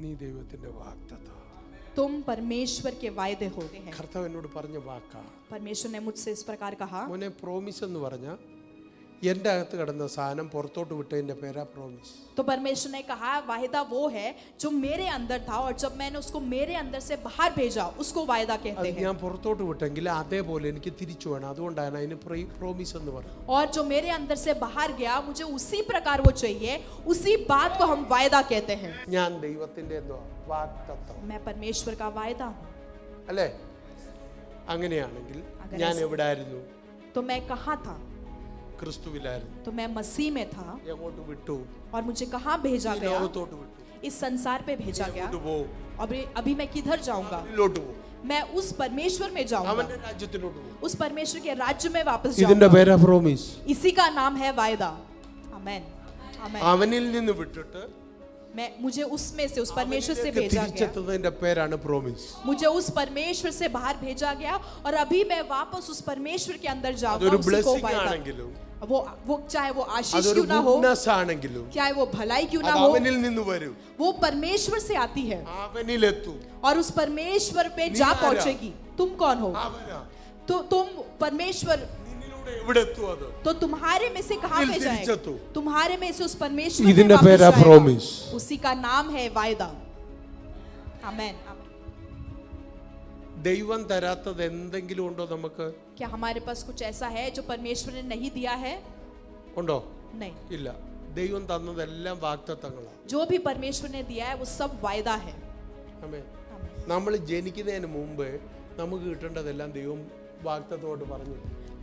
നീ ദൈവത്തിന്റെ വാഗ്ദത്തം. तुम परमेश्वर के वायदे होते हैं. കർത്താവ് എന്നോട് പറഞ്ഞ വാക്കാ. परमेश्वर ने मुझसे इस प्रकार कहा. മോനെ പ്രോമിസ് എന്ന് പറഞ്ഞ എൻ്റെ അകത്ത് കിടന്ന സാധനം പുറത്തോട്ട് വിട്ടതിന്റെ പേരാ പ്രോമിസ്. तो परमेश्वर ने कहा वायदा वो है जो मेरे अंदर था और जब मैंने उसको मेरे अंदर से बाहर भेजा उसको वायदा कहते അത് हैं. ഞാൻ പുറത്തോട്ട് വിട്ടെങ്കിൽ അതേപോലെ എനിക്ക് തിരിച്ചു വേണം. അതുകൊണ്ടാണ് അതിന് പ്രോമിസ് എന്ന് പറയുന്നത്. और जो मेरे अंदर से बाहर गया मुझे उसी प्रकार वो चाहिए, उसी बात को हम वायदा कहते हैं. ഞാൻ ദൈവത്തിന്റെ എന്തോ വാഗ്ദത്തം. मैं परमेश्वर का वायदा हूँ. അല്ലേ? അങ്ങനെയാണെങ്കിൽ ഞാൻ എവിടായിരുന്നു? तो मैं कहाँ था? ക്രിസ്തുവിലായിരുന്നു. तो मैं मसीह में था. എങ്ങോട്ട് വിട്ടു? और मुझे कहाँ भेजा ഈ गया? ലോകത്തോട്ട് വിട്ടു. इस संसार पे भेजा गया. എങ്ങോട്ട് പോ? अभी मैं किधर जाऊंगा? ഇതിലോട്ട് പോ. मैं उस परमेश्वर में जाऊंगा. അവന്റെ രാജ്യത്തിലോട്ട് പോ. उस परमेश्वर के राज्य में वापस ഇതിന്റെ जाऊंगा. പേരാ പ്രോമിസ്. इसी का नाम है वायदा. आमेन. आमेन. അവനിൽ നിന്ന് വിട്ടിട്ട് मुझे उसमें से उस परमेश्वर से भेजा गया. തിരിച്ചെത്തുന്നതിന്റെ പേരാണ് പ്രോമിസ്. मुझे उस परमेश्वर से बाहर भेजा गया और अभी मैं वापस उस परमेश्वर के अंदर जाऊंगा. അതൊരു उसी को ബ്ലെസ്സിംഗ് वायदा. ആണെങ്കിലും वो चाहे वो आशीष അതൊരു क्यों ना हो, ഗുഡ്നസ് ആണെങ്കിലും चाहे वो भलाई क्यों ना അത് हो, അവനിൽ നിന്ന് വരും. वो परमेश्वर से आती है അവനിലെത്തും. और उस परमेश्वर पे नी जा आरा। पहुंचेगी. तुम कौन हो? അവനാ. तो तुम परमेश्वर. നിന്നിലൂടെ എവിടെ എത്തും അത്? तो तुम्हारे में से कहां पे जाएगा? തിരിച്ചെത്തും. तुम्हारे में से उस परमेश्वर में ഇതിന്റെ वापस പേരാ जाएगा. പ്രോമിസ്. उसी का नाम है वायदा. आमेन. ദൈവം തരാത്തത് എന്തെങ്കിലും ഉണ്ടോ നമുക്ക്? क्या हमारे पास कुछ ऐसा है जो परमेश्वर ने नहीं दिया है? ഉണ്ടോ? नहीं. ഇല്ല. ദൈവം തന്നതെല്ലാം വാഗ്ദത്തങ്ങളാണ്. जो भी परमेश्वर ने दिया है वो सब वायदा है. ആമേൻ. आमेन. നമ്മൾ ജനിക്കുന്നതിന് മുമ്പ് നമുക്ക് കിട്ടേണ്ടതെല്ലാം ദൈവം വാഗ്ദത്തത്തോട് പറഞ്ഞു.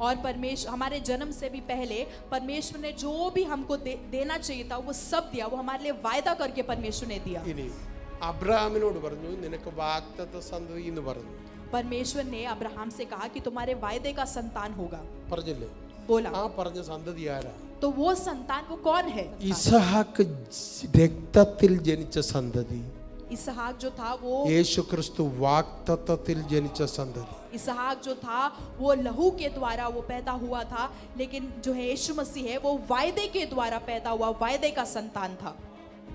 और परमेश्वर हमारे जन्म से भी पहले परमेश्वर ने जो भी हमको देना चाहिए था वो सब दिया. वो हमारे लिए वायदा करके परमेश्वर ने दिया. ഇനി അബ്രഹാമിനോട് പറഞ്ഞു നിനക്ക് വാഗ്ദത്ത സന്തതി എന്ന് പറഞ്ഞു. परमेश्वर ने अब्राहम से कहा कि तुम्हारे वायदे का संतान होगा. പറഞ്ഞില്ലേ? बोला. ആ പറഞ്ഞ സന്തതി ആരാ? तो वो संतान वो कौन है? ഇസഹാക്ക് രക്തത്തിൽ ജനിച്ച സന്തതി. इसहाक जो था वो യേശു ക്രിസ്തു വാഗ്ദത്തത്തിൽ ജനിച്ച സന്തതി. इसहाक जो था वो लहू के द्वारा वो पैदा हुआ था, लेकिन जो है यीशु मसीह है वो वायदे के द्वारा पैदा हुआ वायदे का संतान था.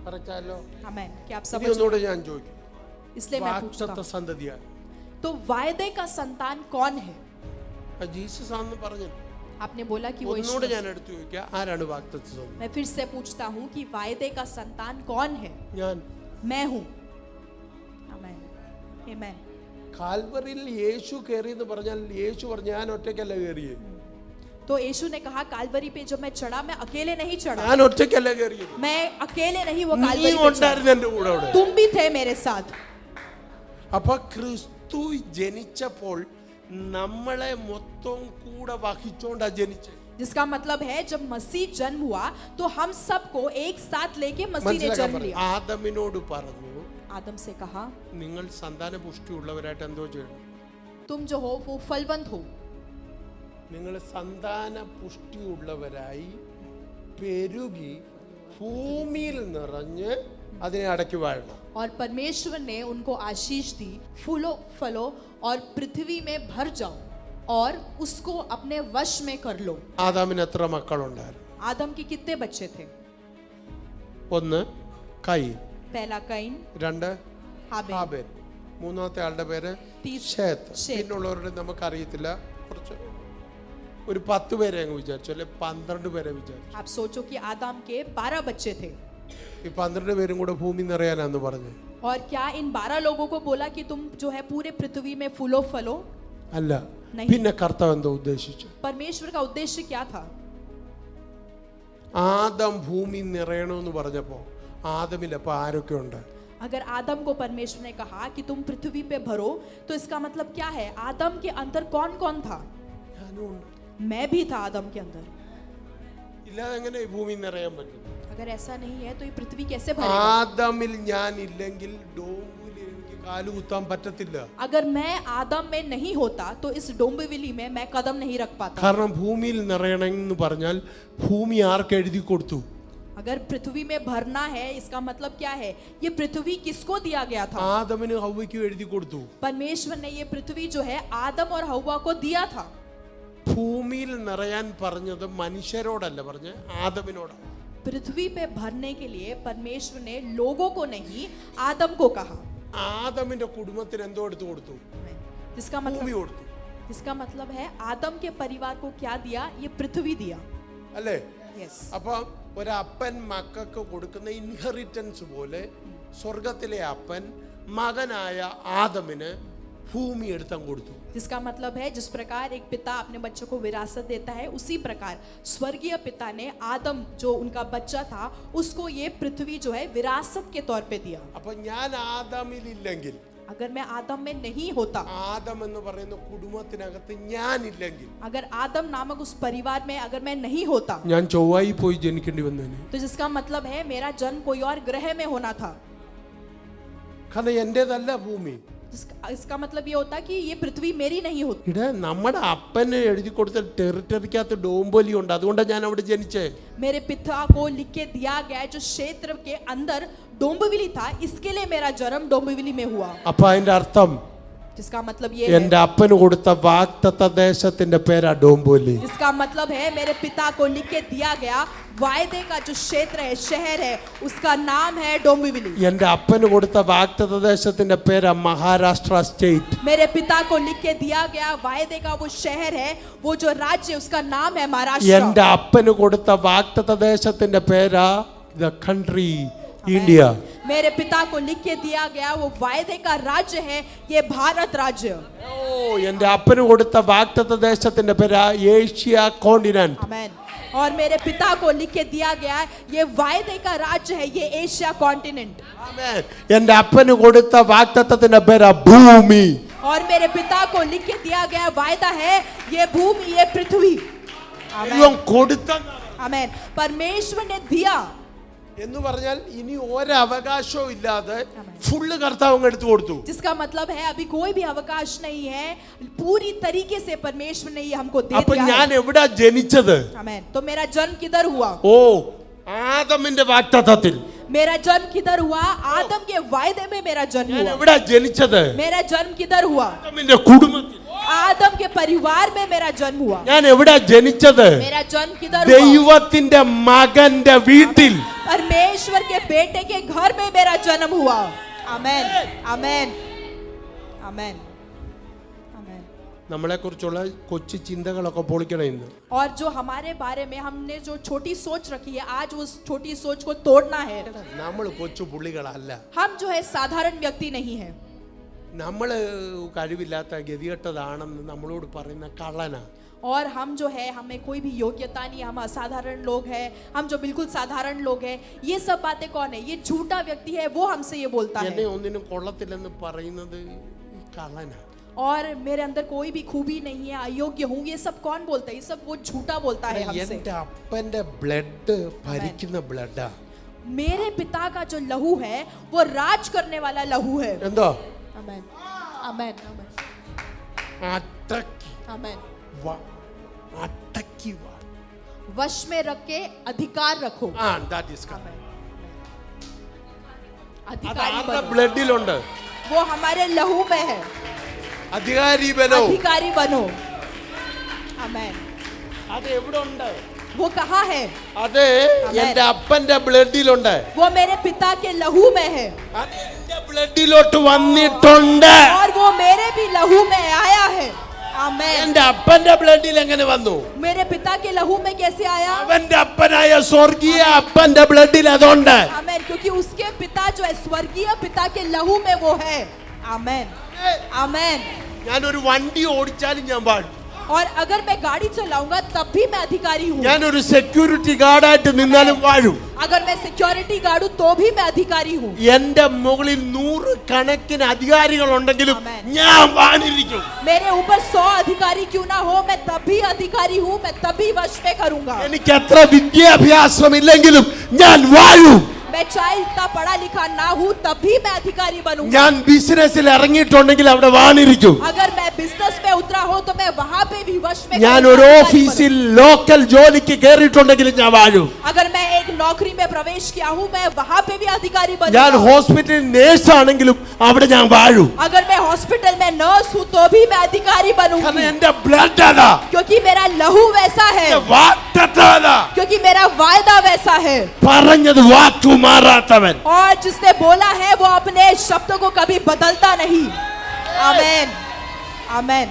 പറഞ്ഞാലോ? आमेन. क्या आप ഇനി समझ? ഒന്നുകൂടെ ഞാൻ ചോദിക്കും. इसलिए मैं पूछता വാഗ്ദത്ത हूं, സന്തതിയാണ്. तो वायदे का संतान कौन है? ജീസസ് ആണെന്ന് പറഞ്ഞു. आपने बोला कि वो यीशु ഒന്നുകൂടെ मसीह. ഞാൻ എടുത്തു ചോദിക്കാം, ആരാണ് വാഗ്ദത്ത സന്തതി? मैं फिर से पूछता हूँ कि वायदे का संतान कौन है? ഞാൻ. मैं हूँ. आमेन. आमेन. കാൽവറിയിൽ യേശു കയറി എന്ന് പറഞ്ഞാൽ യേശു പറഞ്ഞു ഞാൻ ഒറ്റയ്ക്കല്ല കയറിയേ. तो यीशु ने कहा कालवरी पे जब मैं चढ़ा मैं अकेले नहीं चढ़ा. ഞാൻ ഒറ്റയ്ക്കല്ല കയറിയത്. मैं अकेले नहीं वो നീ कालवरी पे चढ़ा. ഉണ്ടായിരുന്നു എൻ്റെ കൂടെ അവിടെ. तुम भी थे मेरे साथ. അപ്പൊ ക്രിസ്തു ജനിച്ചപ്പോൾ നമ്മളെ മൊത്തം കൂടെ വഹിച്ചോണ്ടാ ജനിച്ചത്. जिसका मतलब है जब मसीह जन्म हुआ तो हम सबको एक साथ लेके मसीह ने जन्म लिया. ആദമിനോട് പറഞ്ഞു आदम से कहा നിങ്ങൾ സന്താന പുഷ്ടിയുള്ളവരായിട്ട് എന്തോ ചെയ്യണം? तुम जो हो वो फलवंत हो. നിങ്ങൾ സന്താന പുഷ്ടിയുള്ളവരായി പെരുകി ഭൂമിയിൽ നിറഞ്ഞ് അതിനെ അടക്കി വാഴണം. और परमेश्वर ने उनको आशीष दी फूलो फलो और पृथ्वी में भर जाओ और उसको अपने वश में कर लो. ആദാമിന് എത്ര മക്കളുണ്ടായിരുന്നു? आदम के कितने बच्चे थे? ഒന്ന് കയീൻ, पहला कैन, രണ്ട് हाबेल, ഹാബേൽ, മൂന്നാമത്തെ ആളുടെ പേര് ശേത്ത്. പിന്നുള്ളവരുടെ നമുക്കറിയത്തില്ല. കുറച്ച് ഒരു 10 പേരെ അങ്ങ് വിചാരിച്ചു, അല്ലെ 12 പേരെ വിചാരിച്ചു. आप सोचो कि आदम के 12 बच्चे थे. ഈ 12 പേരും കൂടെ ഭൂമി നിറയാനാന്ന് പറഞ്ഞു. और क्या इन 12 लोगों को बोला कि तुम जो है पूरे पृथ्वी में फूलो फलो? അല്ല. नहीं. പിന്നെ കർത്താവ് എന്തോ ഉദ്ദേശിച്ചു? परमेश्वर का उद्देश्य क्या था? ആദം ഭൂമി നിറയണമെന്ന് പറഞ്ഞപ്പോ ആദമിൽ അപ്പൊ ആരൊക്കെ ഉണ്ട്? अगर आदम को परमेश्वर ने कहा कि तुम पृथ्वी पे भरो तो इसका मतलब क्या है? आदम के अंदर कौन कौन था? ഞാനും ഉണ്ട്. मैं भी था आदम के अंदर. ഇല്ലാതെ എങ്ങനെ ഈ ഭൂമി നിറയാൻ പറ്റും? अगर ऐसा नहीं है तो ये पृथ्वी कैसे भरेगा? ആദമിൽ ഞാൻ ഇല്ലെങ്കിൽ ഡോംബിൽ എനിക്ക് കാല് കുത്താൻ പറ്റത്തില്ല. अगर मैं आदम में नहीं होता तो इस डोंबिवली में मैं कदम नहीं रख पाता. കാരണം ഭൂമിയിൽ നിറയണമെന്ന് പറഞ്ഞാൽ ഭൂമി ആർക്ക് എഴുതി കൊടുത്തു? अगर पृथ्वी में भरना है इसका मतलब क्या है? ये पृथ्वी किसको दिया गया था? ആദമിന് ഹവ്വയ്ക്കും എഴുതി കൊടുത്തു. परमेश्वर ने ये पृथ्वी जो है आदम और हव्वा को दिया था. ഭൂമിയിൽ നിറയാൻ പറഞ്ഞത് മനുഷ്യരോടല്ല, പറഞ്ഞ ആദമിനോടാണ്. पृथ्वी पे भरने के लिए परमेश्वर ने लोगों को नहीं आदम को कहा। ആദമിന്റെ കുടുംബത്തിന് എന്തോ എടുത്തു കൊടുത്തു? जिसका ഭൂമി मतलब കൊടുത്തു इसका मतलब है आदम के परिवार को क्या दिया? ये पृथ्वी दिया। അല്ലേ? यस। അപ്പൊ ഒരപ്പൻ മക്കൾക്ക് കൊടുക്കുന്ന ഇൻഹെറിറ്റൻസ് പോലെ സ്വർഗത്തിലെ അപ്പൻ മകനായ ആദമിന് ഭൂമി എടുത്തം കൊടുത്തു. जिसका मतलब है जिस प्रकार एक पिता अपने बच्चों को विरासत देता है, उसी प्रकार स्वर्गीय पिता ने आदम जो उनका बच्चा था उसको ये पृथ्वी जो है विरासत के तौर पे दिया। അപ്പൊ ഞാൻ ആദമിലില്ലെങ്കിൽ, अगर मैं आदम में नहीं होता, ആദം എന്ന് പറയുന്ന കുടുംബത്തിനകത്ത് ഞാനില്ലെങ്കിൽ, अगर आदम नामक उस परिवार में अगर मैं नहीं होता, ഞാൻ ചൊവ്വായി പോയി ജനിക്കേണ്ടി വന്നേനെ. तो जिसका मतलब है मेरा जन्म कोई और ग्रह में होना था। കാരണം എന്റേതല്ല ഭൂമി. इसका मतलब ये होता कि ये पृथ्वी मेरी नहीं होती। ഇവിടെ നമ്മുടെ അപ്പന് എഴുതി കൊടുത്ത ടെറിട്ടറിക്കകത്ത് ഡോംബൊലി ഉണ്ട്, അതുകൊണ്ടാണ് ഞാൻ അവിടെ ജനിച്ചേ. मेरे पिता को लिख के दिया गया जो क्षेत्र के अंदर डोंबिवली था, इसके लिए मेरा जन्म डोंबिवली में हुआ। അപ്പൊ അതിന്റെ അർത്ഥം जिसका मतलब ये എന്റെ അപ്പന് കൊടുത്ത വാഗ്ദത്ത ദേശത്തിന്റെ പേരാ ഡോംബൊലി. इसका मतलब है मेरे पिता को लिख के दिया गया वायदे का जो क्षेत्र है, शहर है, उसका नाम है डोंबिवली। എന്റെ അപ്പന് കൊടുത്ത വാഗ്ദത്ത ദേശത്തിന്റെ പേരാ മഹാരാഷ്ട്ര സ്റ്റേറ്റ്. मेरे पिता को लिख के दिया गया वायदे का वो शहर है, वो जो राज्य है, उसका नाम है महाराष्ट्र। എന്റെ അപ്പന് കൊടുത്ത വാഗ്ദത്ത ദേശത്തിന്റെ പേരാ ദ കൺട്രി इंडिया. मेरे पिता को लिख के दिया गया वो वायदे का राज्य है, ये भारत राज्य। ഓ, എന്റെ അപ്പന് കൊടുത്ത വാഗ്ദത്ത ദേശത്തിന്റെ പേരാ ഏഷ്യ കോണ്ടിനെന്റ്. आमेन। और मेरे पिता को लिख के दिया गया ये वायदे का राज्य है, ये एशिया कॉन्टिनेंट। ആമേൻ. എന്റെ അപ്പന് കൊടുത്ത വാഗ്ദത്തത്തിന്റെ പേരാ ഭൂമി. और मेरे पिता को लिख के दिया गया वायदा है ये भूमि, ये पृथ्वी। ദൈവം കൊടുത്ത, आमेन। परमेश्वर ने दिया എന്ന് പറഞ്ഞാൽ ഇനി ഒരവകാശവും ഇല്ലാതെ ഫുള്ള് കർത്താവ് അങ്ങ് എടുത്തു കൊടുത്തു. जिसका मतलब है अभी कोई भी अवकाश नहीं है, पूरी तरीके से परमेश्वर ने ये हमको दे അപ്പൊ दिया ഞാൻ है। എവിടാ ജനിച്ചത്? आमेन। तो मेरा जन्म किधर हुआ? ഓ, ആദമിന്റെ വാഗ്ദത്തത്തിൽ. मेरा जन्म किधर हुआ? आदम के वायदे में मेरा जन्म ഞാൻ हुआ। എവിടാ ജനിച്ചത്? मेरा जन्म किधर हुआ? ആദമിന്റെ കുടുംബത്തിൽ. आदम के परिवार में मेरा जन्म हुआ। ഞാൻ എവിടാ ജനിച്ചത്? मेरा जन्म किधर हुआ? ദൈവത്തിന്റെ മകന്റെ വീട്ടിൽ. परमेश्वर के बेटे के घर में मेरा जन्म हुआ। आमेन, आमेन, आमेन, आमेन। നമ്മളെ കുറിച്ചുള്ള കൊച്ചു ചിന്തകളൊക്കെ പൊളിക്കണം ഇന്ന്. और जो हमारे बारे में हमने जो छोटी सोच रखी है, आज उस छोटी सोच को तोड़ना है। നമ്മൾ കൊച്ചു പുള്ളികളല്ല. हम जो है साधारण व्यक्ति नहीं है। നമ്മൾ കഴിവില്ലാത്ത ഗതികെട്ടതാണെന്ന് നമ്മളോട് പറയുന്ന കള്ളനാ. और हम जो है हमें कोई भी योग्यता नहीं, हम असाधारण लोग हैं, हम जो बिल्कुल साधारण लोग हैं, ये सब बातें कौन है? ये झूठा व्यक्ति है, वो हमसे ये बोलता എന്നെ है। ഒന്നിനും കൊള്ളത്തില്ലെന്ന് പറയുന്നത് ഈ കള്ളനാ. और मेरे अंदर कोई भी खूबी नहीं है, अयोग्य हूँ, ये सब कौन बोलता है? ये सब वो झूठा बोलता है हमसे। എന്റെ അപ്പന്റെ ബ്ലഡ് ഭരിക്കുന്ന ബ്ലഡാ. मेरे पिता का जो लहू है वो राज करने वाला लहू है। എന്തോ आमेन, आमेन, आमेन, അടക്കി आमेन। അടക്കി വാ. वश में रख के अधिकार रखो। that is correct. आमेन। അത് अधिकारी ആരുടെ बनो, ബ്ലഡിലുണ്ട്? वो हमारे लहू में है। അധികാരി ബനോ. अधिकारी बनो। आमेन। അത് എവിടെ ഉണ്ട്? वो कहाँ है? അത് എന്റെ അപ്പന്റെ ബ്ലഡിലുണ്ട്. वो मेरे पिता के लहू में है। അത് എന്റെ ബ്ലഡിലോട്ട് വന്നിട്ടുണ്ട്. और वो मेरे भी लहू में आया है। आमेन। എന്റെ അപ്പന്റെ ബ്ലഡിൽ എങ്ങനെ വന്നു? मेरे पिता के लहू में कैसे आया? അവന്റെ അപ്പനായ സ്വർഗീയ അപ്പന്റെ ബ്ലഡിൽ അതുണ്ട്. आमेन। क्योंकि उसके पिता जो है स्वर्गीय पिता के लहू में वो है। आमेन, आमेन। ഞാനൊരു വണ്ടി ഓടിച്ചാലും ഞാൻ പാടും. और अगर मैं गाड़ी चलाऊंगा तब भी मैं अधिकारी हूँ। ഞാനൊരു സെക്യൂരിറ്റി ഗാർഡായിട്ട് നിന്നാലും വാഴും. अगर मैं सिक्योरिटी गार्ड हूँ तो भी मैं अधिकारी हूँ। എന്റെ മുകളിൽ 100 കണക്കിന് അധികാരികൾ ഉണ്ടെങ്കിലും Amen. ഞാൻ വാണിരിക്കും. मेरे ऊपर 100 अधिकारी क्यों ना हो, मैं तब भी अधिकारी हूँ, मैं तभी वश में करूंगा। എനിക്ക് എത്ര വിദ്യാഭ്യാസം ഇല്ലെങ്കിലും ഞാൻ വാഴും. मैं मैं चाहे इतना पढ़ा लिखा ना हूँ तब भी मैं अधिकारी बनूंगा। ഞാൻ ബിസിനസ്സിൽ ഇറങ്ങിയിട്ടുണ്ടെങ്കിൽ അവിടെ വാണിരിക്കും. अगर मैं बिजनेस में उतरा हो तो मैं वहां पे भी वश में ഞാൻ करूंगा, ഒരു अधिकारी ഓഫീസിൽ ലോക്കൽ ജോലിക്ക് കയറിയിട്ടുണ്ടെങ്കിൽ ഞാൻ വാഴും. बनूंगा। अगर मैं एक नौकरी में प्रवेश किया हूँ मैं वहां पे भी अधिकारी ഞാൻ बनूंगा। ഹോസ്പിറ്റലിൽ നേഴ്സ് ആണെങ്കിലും അവിടെ ഞാൻ വാഴും. अगर मैं हॉस्पिटल में नर्स हूँ तो भी मैं अधिकारी കാരണം बनूंगी, എന്റെ ബ്ലഡ് അതാ, क्योंकि मेरा लहू वैसा है, വാക്തത്വം അതാ. क्योंकि मेरा वायदा वैसा है। പറഞ്ഞത് വാക്കു മാറാത്തവൻ. और जिसने बोला है वो अपने शब्दों को कभी बदलता नहीं। आमेन, आमेन।